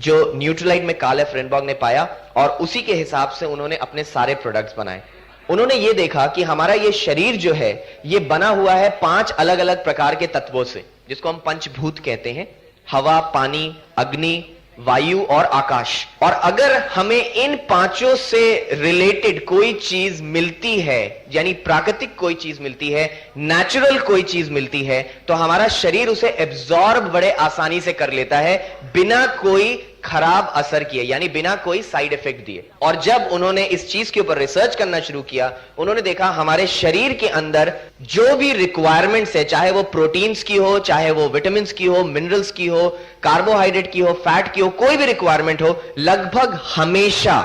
जो न्यूट्रलाइट में Karl F रेनबॉर्ग ने पाया, और उसी के हिसाब से उन्होंने अपने सारे प्रोडक्ट्स बनाए। उन्होंने ये देखा कि हमारा ये शरीर जो है ये बना हुआ है 5 अलग अलग प्रकार के तत्वों से, जिसको हम पंचभूत कहते हैं, हवा, पानी, अग्नि, वायु और आकाश। और अगर हमें इन 5 से रिलेटेड कोई चीज मिलती है, यानी प्राकृतिक कोई चीज मिलती है, नेचुरल कोई चीज मिलती है, तो हमारा शरीर उसे एब्जॉर्ब बड़े आसानी से कर लेता है बिना कोई खराब असर किए, यानी बिना कोई साइड इफेक्ट दिए। और जब उन्होंने इस चीज के ऊपर रिसर्च करना शुरू किया, उन्होंने देखा हमारे शरीर के अंदर जो भी रिक्वायरमेंट्स है, चाहे वो प्रोटीन्स की हो, चाहे वो विटामिन की हो, मिनरल्स की हो, कार्बोहाइड्रेट की हो, फैट की हो, कोई भी रिक्वायरमेंट हो, लगभग हमेशा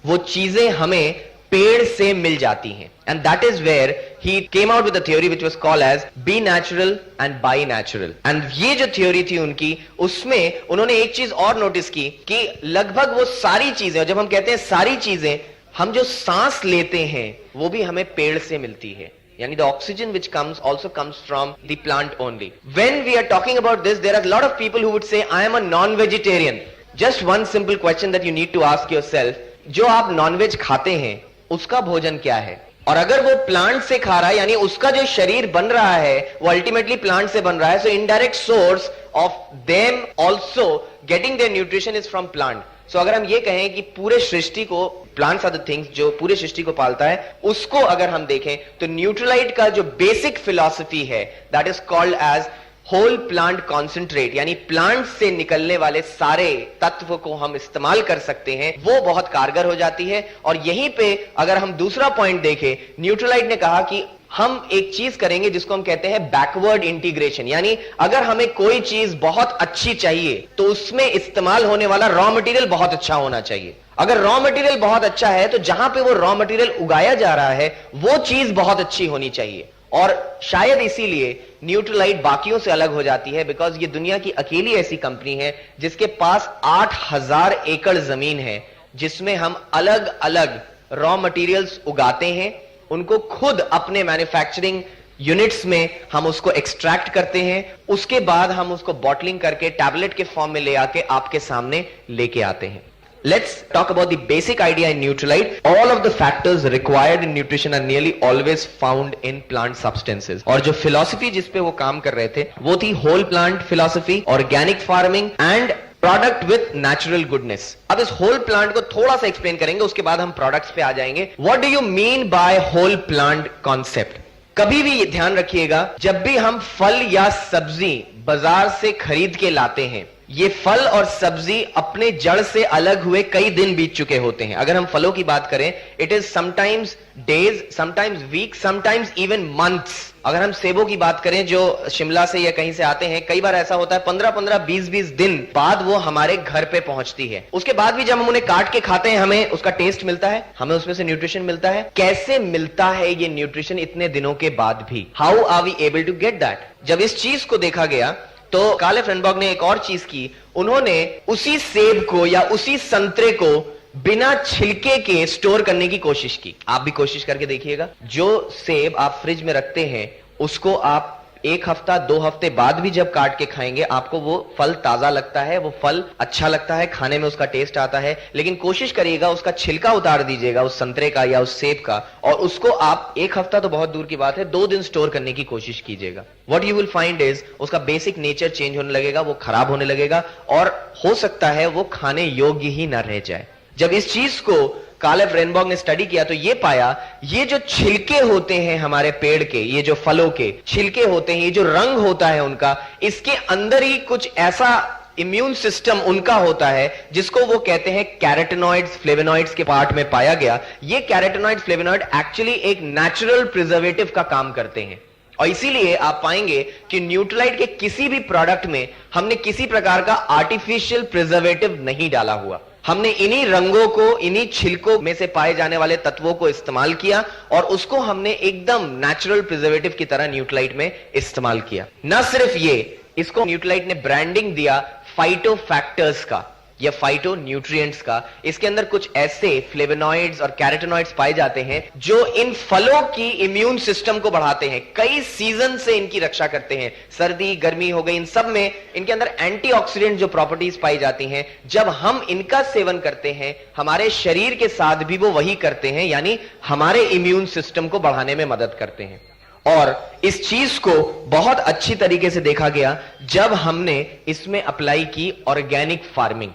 वो चीजें हमें पेड़ से मिल जाती हैं। And that is where he came out with a theory which was called as be natural and buy natural। and ये जो थ्योरी थी उनकी, उसमें उन्होंने एक चीज और नोटिस की कि लगभग वो सारी चीजें, जब हम कहते हैं सारी चीजें, हम जो सांस लेते हैं वो भी हमें पेड़ से मिलती है, यानी the oxygen which comes also comes from the plant only। when we are talking about this, there are a lot of people who would say I am a non-vegetarian। just one simple question that you need to ask yourself, जो आप nonveg खाते हैं उसका भोजन क्या है? और अगर वो प्लांट से खा रहा है, यानी उसका जो शरीर बन रहा है वो अल्टीमेटली प्लांट से बन रहा है, so indirect source of them also getting their nutrition is from plant. So अगर हम ये कहें कि पूरे सृष्टि को, प्लांट्स आर द थिंग्स जो पूरे सृष्टि को पालता है, उसको अगर हम देखें तो न्यूट्रलाइट का जो बेसिक फिलॉसफी है that is called as whole plant concentrate, यानी प्लांट से निकलने वाले सारे तत्व को हम इस्तेमाल कर सकते हैं, वो बहुत कारगर हो जाती है। और यहीं पे अगर हम दूसरा पॉइंट देखें, न्यूट्रलाइट ने कहा कि हम एक चीज करेंगे जिसको हम कहते हैं बैकवर्ड इंटीग्रेशन, यानी अगर हमें कोई चीज बहुत अच्छी चाहिए तो उसमें इस्तेमाल होने वाला रॉ मटेरियल बहुत अच्छा होना चाहिए। अगर रॉ मटेरियल बहुत अच्छा है तो जहां पे वो रॉ मटेरियल उगाया जा रहा है वो चीज बहुत अच्छी होनी चाहिए। और शायद इसीलिए न्यूट्रलाइट बाकियों से अलग हो जाती है, बिकॉज ये दुनिया की अकेली ऐसी कंपनी है जिसके पास 8000 एकड़ जमीन है, जिसमें हम अलग अलग रॉ मटेरियल्स उगाते हैं, उनको खुद अपने मैन्युफैक्चरिंग यूनिट्स में हम उसको एक्सट्रैक्ट करते हैं, उसके बाद हम उसको बॉटलिंग करके टैबलेट के फॉर्म में ले आके आपके सामने लेके आते हैं। Let's talk about the basic idea in Nutrilite। All of the factors required in nutrition are nearly always found in plant substances। और जो philosophy जिस पे वो काम कर रहे थे वो थी whole plant philosophy, organic farming and product with natural goodness। अब इस whole plant को थोड़ा सा एक्सप्लेन करेंगे, उसके बाद हम products पे आ जाएंगे। What do you mean by whole plant concept? कभी भी ये ध्यान रखिएगा, जब भी हम फल या सब्जी बाजार से खरीद के लाते हैं, ये फल और सब्जी अपने जड़ से अलग हुए कई दिन बीत चुके होते हैं। अगर हम फलों की बात करें, it is sometimes days, sometimes week, sometimes even months. अगर हम सेबों की बात करें जो शिमला से या कहीं से आते हैं, कई बार ऐसा होता है 15-15, 20-20 दिन बाद वो हमारे घर पे पहुंचती है। उसके बाद भी जब हम उन्हें काट के खाते हैं हमें उसका टेस्ट मिलता है, हमें उसमें से न्यूट्रिशन मिलता है। कैसे मिलता है ये न्यूट्रिशन इतने दिनों के बाद भी? How are we able to get that? जब इस चीज को देखा गया तो कार्ल एफ रेनबॉर्ग ने एक और चीज की, उन्होंने उसी सेब को या उसी संतरे को बिना छिलके के स्टोर करने की कोशिश की। आप भी कोशिश करके देखिएगा, जो सेब आप फ्रिज में रखते हैं उसको आप 1 हफ्ता 2 हफ्ते बाद भी जब काट के खाएंगे आपको वो फल ताजा लगता है, वो फल अच्छा लगता है, खाने में उसका टेस्ट आता है। लेकिन कोशिश करिएगा उसका छिलका उतार दीजिएगा उस संतरे का या उस सेब का, और उसको आप 1 हफ्ता तो बहुत दूर की बात है 2 दिन स्टोर करने की कोशिश कीजिएगा। What you will find is उसका बेसिक नेचर चेंज होने लगेगा, वो खराब होने लगेगा और हो सकता है वो खाने योग्य ही ना रह जाए। जब इस चीज को कार्ल एफ रेनबॉर्ग ने स्टडी किया तो ये पाया, ये जो छिलके होते हैं हमारे पेड़ के, ये जो फलों के छिलके होते हैं, ये जो रंग होता है उनका, इसके अंदर ही कुछ ऐसा इम्यून सिस्टम उनका होता है जिसको वो कहते हैं कैरोटेनॉइड्स, फ्लेवोनॉइड्स के पार्ट में पाया गया। ये कैरोटेनॉइड, फ्लेवोनॉइड एक्चुअली एक नेचुरल प्रिजर्वेटिव का काम करते हैं। और इसीलिए आप पाएंगे कि न्यूट्रलाइट के किसी भी प्रोडक्ट में हमने किसी प्रकार का आर्टिफिशियल प्रिजर्वेटिव नहीं डाला हुआ। हमने इन्हीं रंगों को, इन्हीं छिलकों में से पाए जाने वाले तत्वों को इस्तेमाल किया और उसको हमने एकदम नेचुरल प्रिजर्वेटिव की तरह न्यूट्रलाइट में इस्तेमाल किया। न सिर्फ ये, इसको न्यूट्रलाइट ने ब्रांडिंग दिया फाइटो फैक्टर्स का। या फाइटो न्यूट्रिएंट्स का, इसके अंदर कुछ ऐसे फ्लेवोनॉइड्स और कैरोटीनॉइड्स पाए जाते हैं जो इन फलों की इम्यून सिस्टम को बढ़ाते हैं, कई सीजन से इनकी रक्षा करते हैं। सर्दी गर्मी हो गई, इन सब में इनके अंदर एंटीऑक्सीडेंट जो प्रॉपर्टीज पाई जाती हैं, जब हम इनका सेवन करते हैं हमारे शरीर के साथ भी वो वही करते हैं, यानी हमारे इम्यून सिस्टम को बढ़ाने में मदद करते हैं। और इस चीज को बहुत अच्छी तरीके से देखा गया जब हमने इसमें अप्लाई की ऑर्गेनिक फार्मिंग।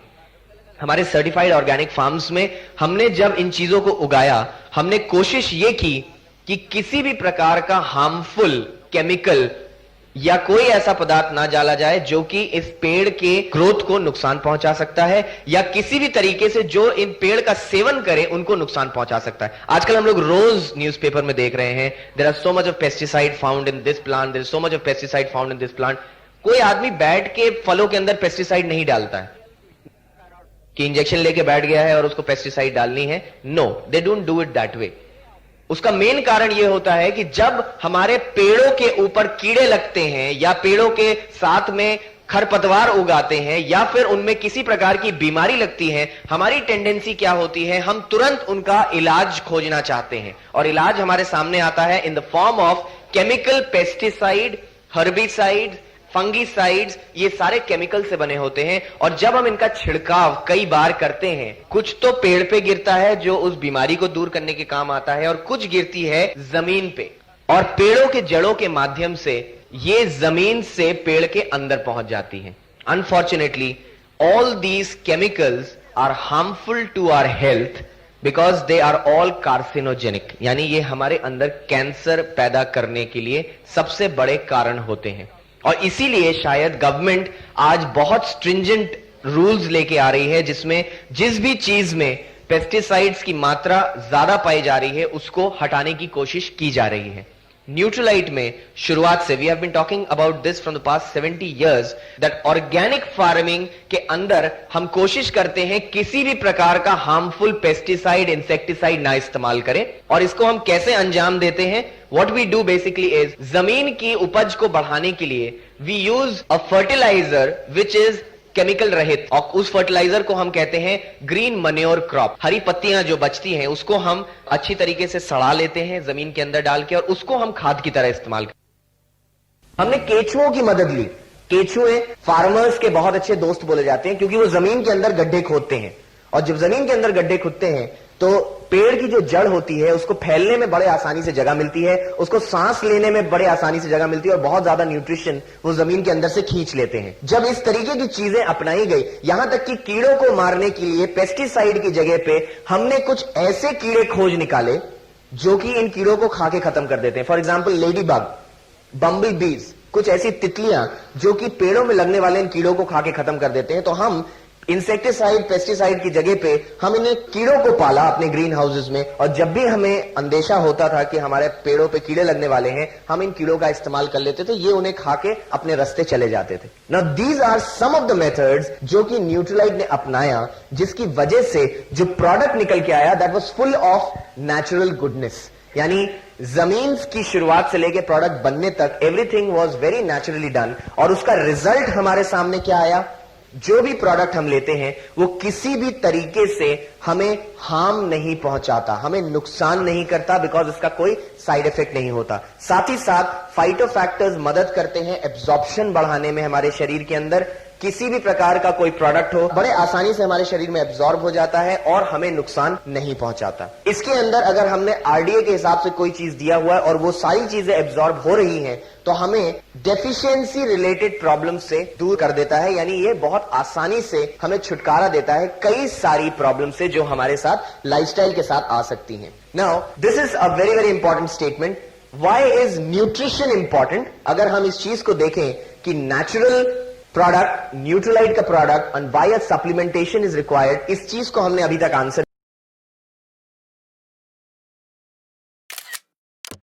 हमारे सर्टिफाइड ऑर्गेनिक फार्म्स में हमने जब इन चीजों को उगाया, हमने कोशिश यह की कि किसी भी प्रकार का हार्मफुल केमिकल या कोई ऐसा पदार्थ ना डाला जाए जो कि इस पेड़ के ग्रोथ को नुकसान पहुंचा सकता है, या किसी भी तरीके से जो इन पेड़ का सेवन करे उनको नुकसान पहुंचा सकता है। आजकल हम लोग रोज न्यूज़पेपर में देख रहे हैं, there are so much of pesticide found in this plant, there is so much of pesticide found in this plant. कोई आदमी बैठ के फलों के अंदर पेस्टिसाइड नहीं डालता है कि इंजेक्शन लेके बैठ गया है और उसको पेस्टिसाइड डालनी है। No, they don't do it that way. उसका मेन कारण यह होता है कि जब हमारे पेड़ों के ऊपर कीड़े लगते हैं या पेड़ों के साथ में खरपतवार उगाते हैं या फिर उनमें किसी प्रकार की बीमारी लगती है, हमारी टेंडेंसी क्या होती है, हम तुरंत उनका इलाज खोजना चाहते हैं। और इलाज हमारे सामने आता है in the form of chemical pesticide, herbicide, fungicides. ये सारे केमिकल से बने होते हैं और जब हम इनका छिड़काव कई बार करते हैं, कुछ तो पेड़ पे गिरता है जो उस बीमारी को दूर करने के काम आता है और कुछ गिरती है जमीन पे, और पेड़ों के जड़ों के माध्यम से ये जमीन से पेड़ के अंदर पहुंच जाती है। Unfortunately all these chemicals are harmful to our health because they are all carcinogenic, यानी ये हमारे अंदर कैंसर पैदा करने के लिए सबसे बड़े कारण होते हैं। और इसीलिए शायद गवर्नमेंट आज बहुत स्ट्रिंजेंट रूल्स लेके आ रही है जिसमें जिस भी चीज में पेस्टिसाइड्स की मात्रा ज्यादा पाई जा रही है उसको हटाने की कोशिश की जा रही है। न्यूट्रलाइट में शुरुआत से we have been talking about this from the past 70 years that organic farming के अंदर हम कोशिश करते हैं किसी भी प्रकार का हार्मफुल पेस्टिसाइड, इंसेक्टिसाइड ना इस्तेमाल करें। और इसको हम कैसे अंजाम देते हैं? What we do basically is, जमीन की उपज को बढ़ाने के लिए we use a fertilizer which is chemical रहित, और उस फर्टिलाइजर को हम कहते हैं ग्रीन मन्योर क्रॉप। हरी पत्तियां जो बचती हैं उसको हम अच्छी तरीके से सड़ा लेते हैं जमीन के अंदर डाल के, और उसको हम खाद की तरह इस्तेमाल करते हैं। हमने केचुओं की मदद ली। केचुए फार्मर्स के बहुत अच्छे दोस्त बोले जाते हैं क्योंकि वो जमीन के अंदर गड्ढे खोदते हैं, और जब जमीन के अंदर गड्ढे खुदते हैं तो पेड़ की जो जड़ होती है उसको फैलने में बड़े आसानी से जगह मिलती है, उसको सांस लेने में बड़े आसानी से जगह मिलती है और बहुत ज्यादा न्यूट्रिशन वो जमीन के अंदर से खींच लेते हैं। जब इस तरीके की चीजें अपनाई गई, यहां तक कि कीड़ों को मारने के लिए पेस्टिसाइड की जगह पे हमने कुछ ऐसे कीड़े खोज निकाले जो कि इन कीड़ों को खा के खत्म कर देते हैं। फॉर एग्जाम्पल लेडी बग, बम्बल बीज, कुछ ऐसी तितलियां जो कि पेड़ों में लगने वाले इन कीड़ों को खा के खत्म कर देते हैं। तो हम इंसेक्टिसाइड, पेस्टिसाइड की जगह पे हम इन कीड़ों को पाला अपने ग्रीन हाउसेज में, और जब भी हमें अंदेशा होता था कि हमारे पेड़ों पे कीड़े लगने वाले हैं, हम इन कीड़ों का इस्तेमाल कर लेते थे, ये उन्हें खा के अपने रास्ते चले जाते थे। Now these are some of the methods जो कि न्यूट्रलाइट ने अपनाया, जिसकी वजह से जो प्रोडक्ट निकल के आया that was full of natural goodness, यानी जमीन की शुरुआत से लेके प्रोडक्ट बनने तक everything was very naturally done. और उसका रिजल्ट हमारे सामने क्या आया? जो भी प्रोडक्ट हम लेते हैं वो किसी भी तरीके से हमें हार्म नहीं पहुंचाता, हमें नुकसान नहीं करता, बिकॉज इसका कोई साइड इफेक्ट नहीं होता। साथ ही साथ फाइटोफैक्टर्स मदद करते हैं एब्जॉर्प्शन बढ़ाने में हमारे शरीर के अंदर। किसी भी प्रकार का कोई प्रोडक्ट हो बड़े आसानी से हमारे शरीर में एब्जॉर्ब हो जाता है और हमें नुकसान नहीं पहुंचाता। इसके अंदर अगर हमने आरडीए के हिसाब से कोई चीज दिया हुआ है और वो सारी चीजें एब्जॉर्ब हो रही हैं, तो हमें डेफिशिएंसी रिलेटेड प्रॉब्लम से दूर कर देता है, यानी ये बहुत आसानी से हमें छुटकारा देता है कई सारी प्रॉब्लम से जो हमारे साथ लाइफस्टाइल के साथ आ सकती हैं। Now this is a very very important statement. Why is nutrition important? अगर हम इस चीज को देखें कि नेचुरल प्रोडक्ट, न्यूट्रलाइट का product, and why a supplementation is required, इस चीज को हमने अभी तक आंसर